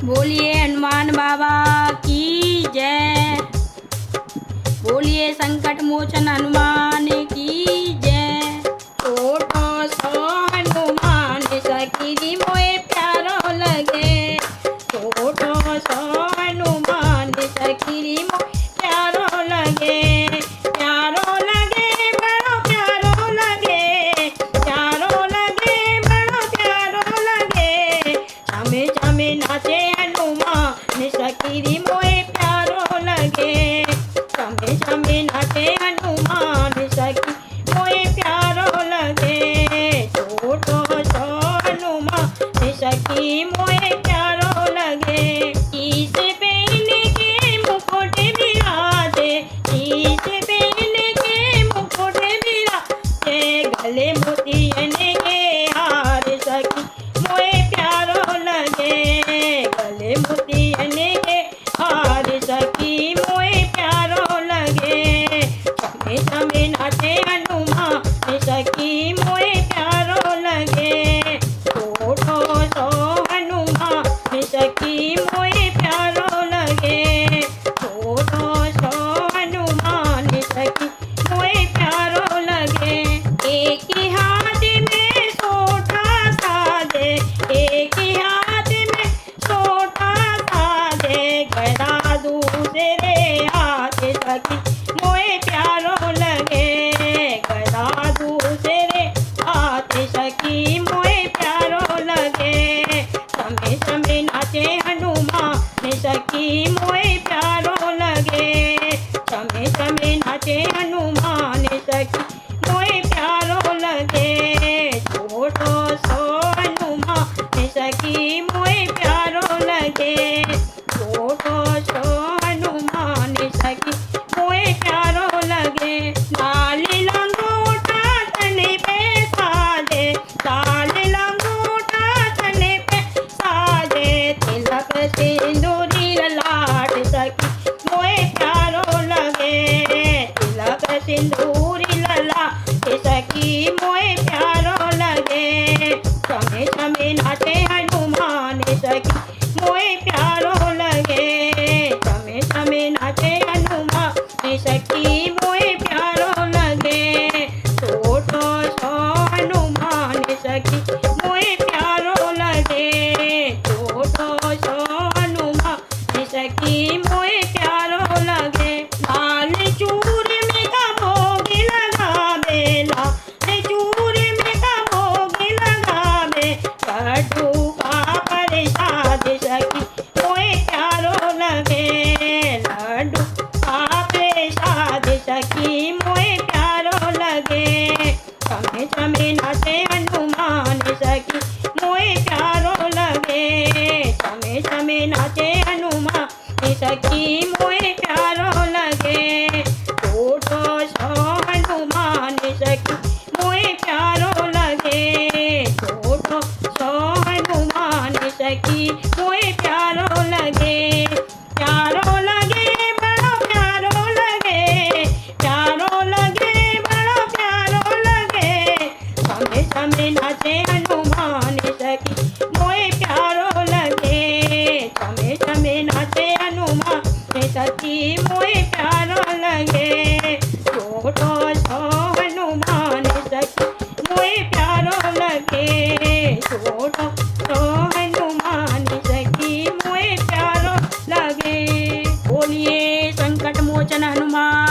बोलिए हनुमान बाबा की जय। बोलिए संकट मोचन हनुमान की जय। छोटो सो हनुमान सखी मोए प्यारो लगे। छोटो सो हनुमान सखी मोए प्यारो लगे। प्यारो लगे बड़ो प्यारो लगे। प्यारो लगे बड़ो प्यारो लगे। छमे छमे नाचे हनुमान सखी मोए प्यारो लगे। छमे छमे नाचे हनुमान सखी मोए प्यारो लगे। छोटो सो हनुमान सखी मोए प्यारो लगे। शीश पहन के मुकुट बिराजे। शीश पहन के मुकुट बिराजे। गले मोतियन के हार सखी मोए प्यारो लगे। गले मोतियन के हार सखी मोए प्यारो लगे। छमे छमे नाचे हनुमान सखी मोए प्यारो लगे। छोटो सो हनुमान सखी मोए प्यारो लगे। छोटो सो हनुमान सखी मोए प्यारो लगे। एक ही हाथ में सोटा साजे। एक ही हाथ में सोटा साजे। गदा दूसरे हाथ सखी मोए प्यारो लगे। गदा दूसरे हाथ सखी मोए प्यारो लगे। छमे छमे नाचे हनुमान सखी मोए प्यारो लगे। छमे छमे नाचे हनुमान सखी मोए प्यारो लगे। छोटो सो हनुमान सखी मोए प्यारो लगे। छोटो सो हनुमान सखी मोए प्यारो लगे। लाल लंगोटा तने पे साजे। लाल लंगोटा तने पे साजे। तिलक सिंदूरी लाट सखी मोए प्यारो लगे। तिलक सिंदूरी लाट सखी मोए प्यारो लगे। छमे छमे नाचे हनुमान सखी मोए प्यारो लगे। छमे छमे नाचे हनुमान सखी मोए प्यारो लगे। छोटो सो हनुमान सखी मोए प्यारो लगे। छोटो सो हनुमान सखी मोए प्यारो लगे। लाल चूर में का भोग लगावे। लाल चूर में का भोग लगावे। कटु का प्रसाद सखी मोए प्यारो लगे। लड्डू का प्रसाद सखी मोए प्यारो लगे। छमे छमे नाचे हनुमान सखी मोए प्यारो लगे। छमे छमे नाचे हनुमान सखी मोए प्यारो लगे। छोटो सो हनुमान सखी मोए प्यारो लगे। छोटो सो हनुमान सखी मोए प्यारो लगे। प्यारो लगे बड़ो प्यारो लगे। प्यारो लगे बड़ो प्यारो लगे। छमे छमे नाचे हनुमान सखी मोए प्यारो लगे। छमे छमे नाचे हनुमान सखी मोए प्यारो लगे। छोटो सो हनुमान सखी मोए प्यारो लगे। छोटो सो हनुमान सखी मोए प्यारो लगे। बोलिए संकट मोचन हनुमान